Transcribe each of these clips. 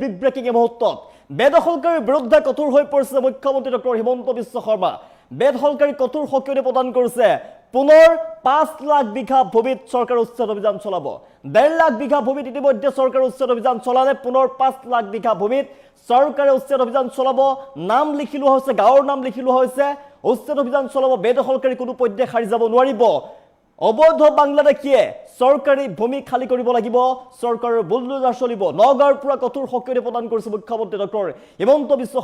Big breaking এই মুহূৰ্তত বেদখলকাৰীৰ বিৰুদ্ধে কঠোৰ হৈ পৰিছে মুখ্যমন্ত্ৰী ডক্টৰ হিমন্ত বিশ্ব শৰ্মা। বেদখলকাৰী কঠোৰ সকিয়নি প্ৰদান কৰিছে। পুনৰ ৫ লাখ বিঘা ভূমিত চৰকাৰ উচ্ছেদ অভিযান চলাব। ১.৫ লাখ বিঘা ভূমিত ইতিমধ্যে চৰকাৰ উচ্ছেদ অভিযান চলালে পুনৰ ৫ লাখ বিঘা ভূমিত চৰকাৰে উচ্ছেদ অভিযান চলাব। নাম লিখি লোৱা হৈছে, গাঁৱৰ নাম লিখি লোৱা হৈছে। উচ্ছেদ অভিযান চলাব। বেদখলকাৰী কোনো পধ্যে সাৰি যাব নোৱাৰিব। অবৈধ বাংলাদেশীয়ে চৰকাৰী ভূমি খালী কৰিব লাগিব। চৰকাৰৰ বুলডোজাৰ চলিব। নগাঁৱৰ পৰা কঠোৰ সকিয়নি প্ৰদান কৰিছে মুখ্যমন্ত্ৰী ডক্টৰ হিমন্ত বিশ্ব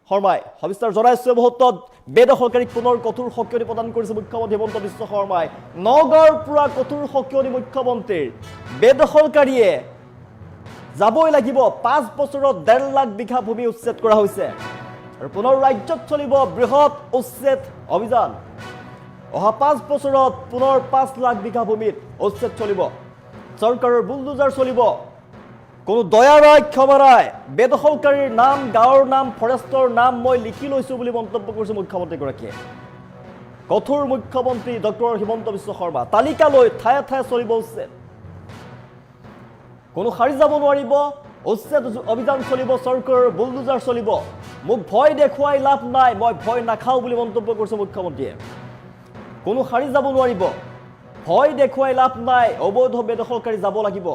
শৰ্মাই সবিস্তাৰ জনাইছে। মুহূৰ্তত বেদখলকাৰীক পুনৰ কঠোৰ সকিয়নি প্ৰদান কৰিছে মুখ্যমন্ত্ৰী হিমন্ত বিশ্ব শৰ্মাই। নগাঁৱৰ পৰা কঠোৰ সকিয়নি মুখ্যমন্ত্ৰীৰ। বেদখলকাৰীয়ে যাবই লাগিব। ৫ বছৰত ১.৫ লাখ বিঘা ভূমি উচ্ছেদ কৰা হৈছে আৰু পুনৰ ৰাজ্যত চলিব বৃহৎ উচ্ছেদ অভিযান। অহা ৫ বছৰত পুনৰ ৫ লাখ বিঘা ভূমিত উচ্ছেদ চলিব। চৰকাৰৰ বুলডোজাৰ চলিব। কোনো দয়া নাই, ক্ষমা নাই। বেদখলকাৰীৰ নাম, গাঁৱৰ নাম, ফৰেষ্টৰ নাম মই লিখি লৈছো বুলি মন্তব্য কৰিছে মুখ্যমন্ত্ৰীগৰাকীয়ে। কঠোৰ মুখ্যমন্ত্ৰী ডক্টৰ হিমন্ত বিশ্ব শৰ্মা। তালিকা লৈ ঠায়ে ঠায়ে চলিব উচ্ছেদ। কোনো সাৰি যাব নোৱাৰিব। উচ্ছেদ অভিযান চলিব। চৰকাৰৰ বুলডোজাৰ চলিব। মোক ভয় দেখুৱাই লাভ নাই, মই ভয় নাখাওঁ বুলি মন্তব্য কৰিছে মুখ্যমন্ত্ৰীয়ে। কোনো সাৰি যাব নোৱাৰিব। ভয় দেখুৱাই লাভ নাই। অবৈধ বেদখলকাৰী যাব লাগিব।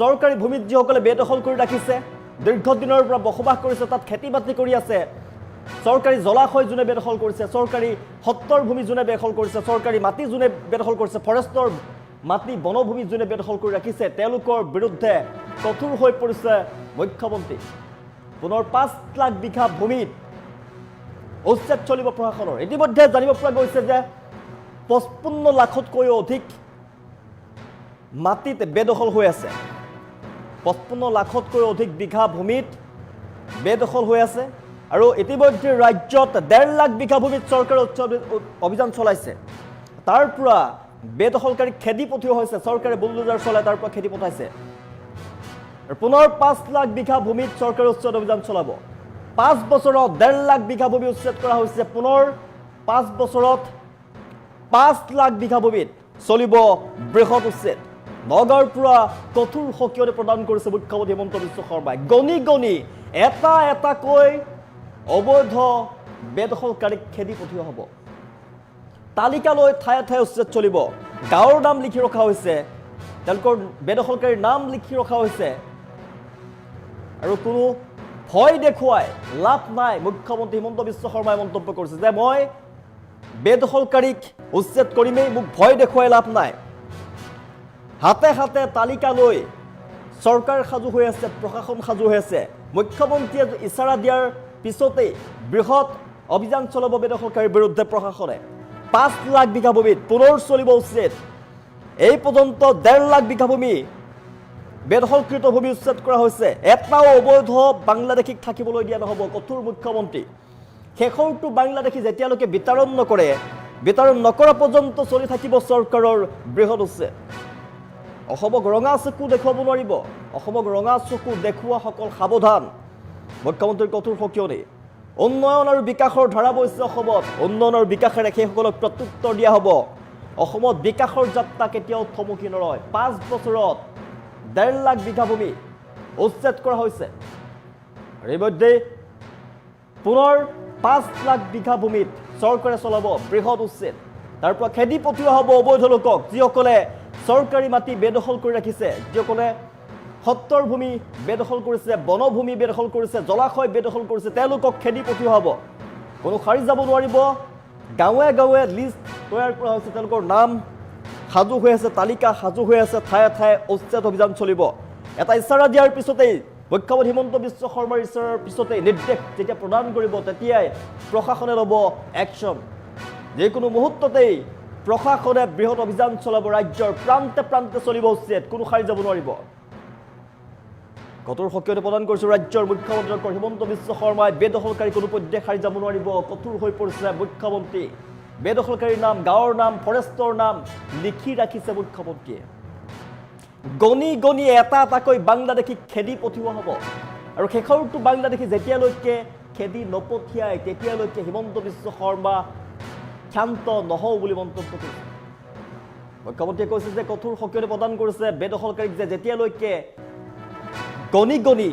চৰকাৰী ভূমিত যিসকলে বেদখল কৰি ৰাখিছে, দীৰ্ঘদিনৰ পৰা বসবাস কৰিছে, তাত খেতি বাতি কৰি আছে, চৰকাৰী জলাশয় যোনে বেদখল কৰিছে, চৰকাৰী সত্তৰ ভূমি যোনে বেদখল কৰিছে, চৰকাৰী মাটি যোনে বেদখল কৰিছে, ফৰেষ্টৰ মাটি বনভূমি যোনে বেদখল কৰি ৰাখিছে, তেওঁলোকৰ বিৰুদ্ধে কঠোৰ হৈ পৰিছে মুখ্যমন্ত্ৰী। পুনৰ ৫ লাখ বিঘা ভূমিত উচ্ছেদ চলিব প্ৰশাসনৰ। ইতিমধ্যে জানিব পৰা গৈছে যে ৫৫ লাখতকৈও অধিক মাটিত বেদখল হৈ আছে। ৫৫ লাখতকৈ অধিক বিঘা ভূমিত বেদখল হৈ আছে আৰু ইতিমধ্যে ৰাজ্যত ১.৫ লাখ বিঘা ভূমিত চৰকাৰে অভিযান চলাইছে। তাৰ পৰা বেদখলকাৰীক খেদি পঠিওৱা হৈছে। চৰকাৰে বুলডোজাৰ চলাই তাৰ পৰা খেদি পঠাইছে। পুনৰ ৫ লাখ বিঘা ভূমিত চৰকাৰে উচ্ছেদ অভিযান চলাব। ৫ বছৰত ১.৫ লাখ বিঘা ভূমি উচ্ছেদ কৰা হৈছে। পুনৰ ৫ বছৰত ৫ লাখ বিঘা ভূমিত চলিব বৃহৎ উচ্ছেদ। নগাঁৱৰ পৰা কঠোৰ সকিয়নি প্ৰদান কৰিছে মুখ্যমন্ত্ৰী হিমন্ত বিশ্ব শৰ্মাই। গণি গণি এটা এটাকৈ অবৈধ বেদখলকাৰীক খেদি পঠিওৱা হ'ব। তালিকা লৈ ঠায়ে ঠায়ে উচ্ছেদ চলিব। গাঁৱৰ নাম লিখি ৰখা হৈছে, তেওঁলোকৰ বেদখলকাৰীৰ নাম লিখি ৰখা হৈছে আৰু কোনো ভয় দেখুৱাই লাভ নাই। মুখ্যমন্ত্ৰী হিমন্ত বিশ্ব শৰ্মাই মন্তব্য কৰিছে যে মই বেদখলকাৰীক উচ্ছেদ কৰিমেই, মোক ভয় দেখুৱাই লাভ নাই। হাতে হাতে তালিকা লৈ চৰকাৰ সাজু হৈ আছে, প্ৰশাসন সাজু হৈ আছে। মুখ্যমন্ত্ৰীয়ে ইচাৰা দিয়াৰ পিছতেই বৃহৎ অভিযান চলাব বেদখলকাৰীৰ বিৰুদ্ধে প্ৰশাসনে। ৫ লাখ বিঘা ভূমিত পুনৰ চলিব উচ্ছেদ। এই পৰ্যন্ত ১.৫ লাখ বিঘা ভূমি বেদখলকৃত ভূমি উচ্ছেদ কৰা হৈছে। এটাও অবৈধ বাংলাদেশীক থাকিবলৈ দিয়া নহ'ব। কঠোৰ মুখ্যমন্ত্ৰী। শেষৰটো বাংলাদেশী যেতিয়ালৈকে বিতৰণ নকৰে, বিতৰণ নকৰা পৰ্যন্ত চলি থাকিব চৰকাৰৰ বৃহৎ উচ্ছেদ। অসমক ৰঙা চকু দেখুৱাব নোৱাৰিব। অসমক ৰঙা চকু দেখুওৱাসকল সাৱধান। মুখ্যমন্ত্ৰীৰ কঠোৰ সকিয়নি। উন্নয়ন আৰু বিকাশৰ ধাৰা বৈছে অসমত। উন্নয়ন আৰু বিকাশেৰে সেইসকলক প্ৰত্যুত্তৰ দিয়া হ'ব। অসমত বিকাশৰ যাত্ৰা কেতিয়াও থমকি নৰয়। ৫ বছৰত ১.৫ লাখ বিঘা ভূমি উচ্ছেদ কৰা হৈছে। ইতিমধ্যে পুনৰ ৫ লাখ বিঘা ভূমিত চৰকাৰে চলাব বৃহৎ উচ্ছেদ। তাৰ পৰা খেদি পঠিওৱা হ'ব অবৈধ লোকক, যিসকলে চৰকাৰী মাটি বেদখল কৰি ৰাখিছে, যিসকলে সত্তৰ ভূমি বেদখল কৰিছে, বনভূমি বেদখল কৰিছে, জলাশয় বেদখল কৰিছে, তেওঁলোকক খেদি পঠিওৱা হ'ব। কোনো সাৰি যাব নোৱাৰিব। গাঁৱে গাঁৱে লিষ্ট তৈয়াৰ কৰা হৈছে, তেওঁলোকৰ নাম সাজু হৈ আছে, তালিকা সাজু হৈ আছে। ঠায়ে ঠায়ে উচ্ছেদ অভিযান চলিব। এটা ইচাৰা দিয়াৰ পিছতেই, মুখ্যমন্ত্ৰী হিমন্ত বিশ্ব শৰ্মাৰ ইচাৰাৰ পিছতেই, নিৰ্দেশ যেতিয়া প্ৰদান কৰিব, তেতিয়াই প্ৰশাসনে ল'ব একশ্যন। যিকোনো মুহূৰ্ততেই প্ৰশাসনে বৃহৎ অভিযান চলাব। ৰাজ্যৰ প্ৰান্তে প্ৰান্তে চলিব উচ্ছেদ। কোনো সাৰি যাব নোৱাৰিব। কঠোৰ সকিয়নি প্ৰদান কৰিছে ৰাজ্যৰ মুখ্যমন্ত্ৰী ডক্টৰ হিমন্ত বিশ্ব শৰ্মাই। বেদখলকাৰী কোনো পধ্যে সাৰি যাব নোৱাৰিব। কঠোৰ হৈ পৰিছে মুখ্যমন্ত্ৰী। বেদখলকাৰীৰ নাম, গাঁৱৰ নাম, ফৰেষ্টৰ নাম লিখি ৰাখিছে মুখ্যমন্ত্ৰীয়ে। গণি গণি এটা এটাকৈ বাংলাদেশীক খেদি পঠিওৱা হ'ব আৰু শেষৰটো বাংলাদেশী যেতিয়ালৈকে খেদি নপঠিয়াই, তেতিয়ালৈকে হিমন্ত বিশ্ব শৰ্মা ক্ষান্ত নহওঁ বুলি মন্তব্য কৰিছে। মুখ্যমন্ত্ৰীয়ে কৈছে যে কঠোৰ সকিয়নি প্ৰদান কৰিছে বেদখলকাৰীক, যে যেতিয়ালৈকে গণি গণি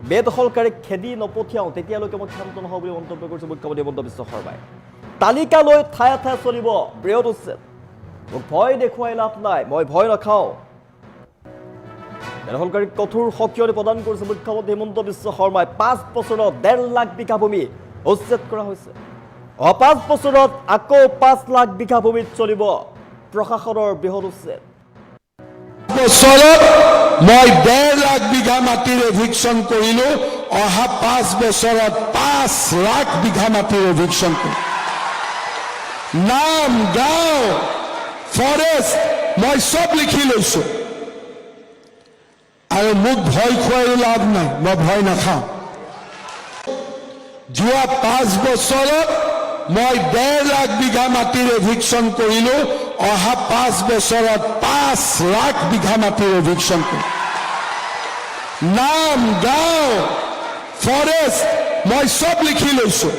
বেদখলকাৰীক খেদি নপঠিয়াওঁ তেতিয়ালৈকে মই ক্ষান্ত নহওঁ বুলি মন্তব্য কৰিছে মুখ্যমন্ত্ৰী হিমন্ত বিশ্ব শৰ্মাই। তালিকা লৈ ঠায়ে ঠায়ে চলিব বৃহৎ উচ্ছেদ, মোক ভয় দেখুৱাই লাভ নাই, মই ভয় নাখাওঁ। বেদখলকাৰীক কঠোৰ সকিয়নি প্ৰদান কৰিছে মুখ্যমন্ত্ৰী হিমন্ত বিশ্ব শৰ্মাই। 5 বছৰত 1.5 লাখ বিঘা ভূমি উচ্ছেদ কৰা হৈছে। 5 বছৰত আকৌ 5 লাখ বিঘা ভূমিত চলিব প্ৰশাসনৰ বৃহৎ উচ্ছেদ। বছৰত মই 1.5 লাখ বিঘা মাটিৰ এভিকশ্যন কৰিলো, অহা 5 বছৰত 5 লাখ বিঘা মাটিৰ এভিকশ্যন কৰিম। নাম, গাঁও, ফৰেষ্ট মই চব লিখি লৈছো আৰু মোক ভয় খুৱাই লাভ নাই, মই ভয় নাখাওঁ। যোৱা 5 বছৰত মই 1.5 লাখ বিঘা মাটিৰ এভিকশ্যন কৰিলো, অহা 5 বছৰত 5 লাখ বিঘা মাটিৰ এভিকশ্যন কৰিম। নাম, গাঁও, ফৰেষ্ট মই চব লিখি লৈছো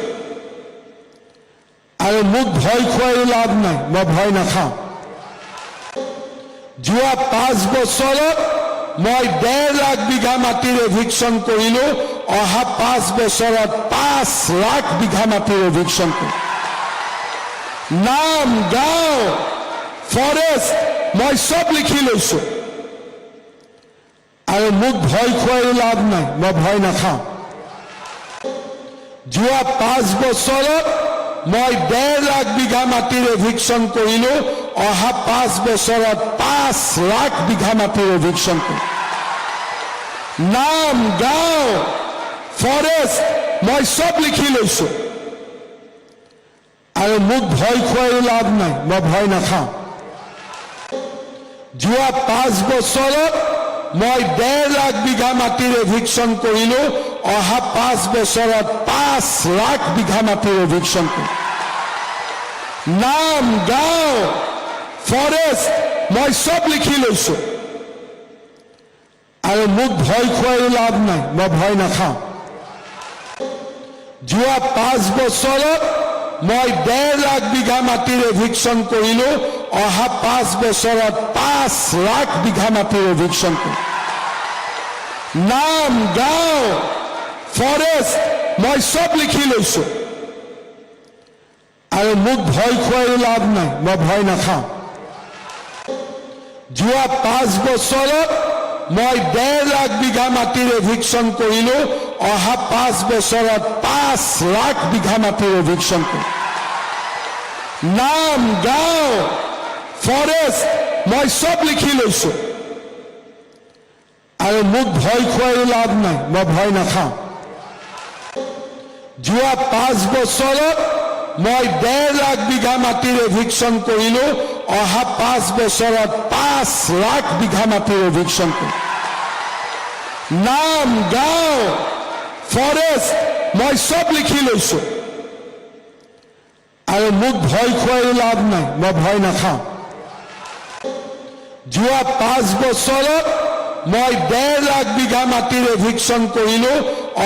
আৰু মোক ভয় খুৱাই লাভ নাই, মই ভয় নাখাওঁ। যোৱা 5 বছৰত মই 1.5 লাখ বিঘা মাটিৰ এভিকশ্যন কৰিলো, অহা 5 বছৰত 5 লাখ বিঘা মাটিৰ এভিকশ্যন কৰিম। নাম, গাঁও, ফৰেষ্ট মই চব লিখি লৈছো আৰু মোক ভয় খুৱাই লাভ নাই, মই ভয় নাখাওঁ। যোৱা 5 বছৰত মই 1.5 লাখ বিঘা মাটিৰ এভিকশ্যন কৰিলো, অহা 5 বছৰত 5 লাখ বিঘা মাটিৰ এভিকশ্যন কৰিম। নাম, গাঁও, ফৰেষ্ট মই চব লিখি লৈছো আৰু মোক ভয় খুৱাই লাভ নাই, মই ভয় নাখাওঁ। যোৱা 5 বছৰত মই 1.5 লাখ বিঘা মাটিৰ এভিকশ্যন কৰিলো, অহা 5 বছৰত 5 লাখ বিঘা মাটিৰ এভিকশ্যন কৰিম। নাম, গাঁও, ফৰেষ্ট মই চব লিখি লৈছো আৰু মোক ভয় খুৱাই লাভ নাই, মই ভয় নাখাওঁ। যোৱা 5 বছৰত মই 1.5 লাখ বিঘা মাটিৰ এভিকশ্যন কৰিলো, অহা 5 বছৰত 5 লাখ বিঘা মাটিৰ এভিকশ্যন কৰিম। নাম, গাঁও, ফৰেষ্ট মই চব লিখি লৈছো আৰু মোক ভয় খুৱাই লাভ নাই, মই ভয় নাখাওঁ। যোৱা 5 বছৰত মই 1.5 লাখ বিঘা মাটিৰ এভিকশ্যন কৰিলো, অহা 5 বছৰত 5 লাখ বিঘা মাটিৰ এভিকশ্যন কৰিম। নাম, গাঁও, ফৰেষ্ট মই চব লিখি লৈছো আৰু মোক ভয় খুৱাই লাভ নাই, মই ভয় নাখাওঁ। যোৱা 5 বছৰত মই 1.5 লাখ বিঘা মাটিৰ এভিকশ্যন কৰিলো, অহা 5 বছৰত 5 লাখ বিঘা মাটিৰ এভিকশ্যন কৰিম। নাম, গাঁও, ফৰেষ্ট মই চব লিখি লৈছো আৰু মোক ভয় খুৱাই লাভ নাই, মই ভয় নাখাওঁ। যোৱা 5 বছৰত মই 1.5 লাখ বিঘা মাটিৰ এভিকশ্যন কৰিলো,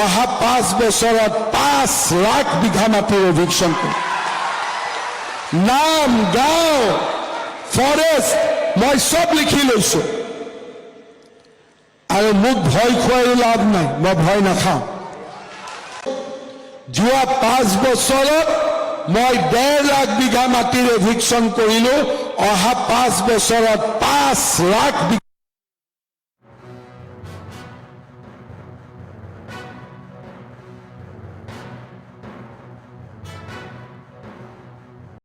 অহা 5 বছৰত 5 লাখ বিঘা মাটিৰ এভিকশ্যন কৰিম। নাম, গাঁও, ফৰেষ্ট মই চব লিখি লৈছো আৰু মোক ভয় খুৱাই লাভ নাই, মই ভয় নাখাওঁ। যোৱা 5 বছৰত মই 1.5 লাখ বিঘা মাটিৰ এভিকশ্যন কৰিলো, অহা 5 বছৰত 5 লাখ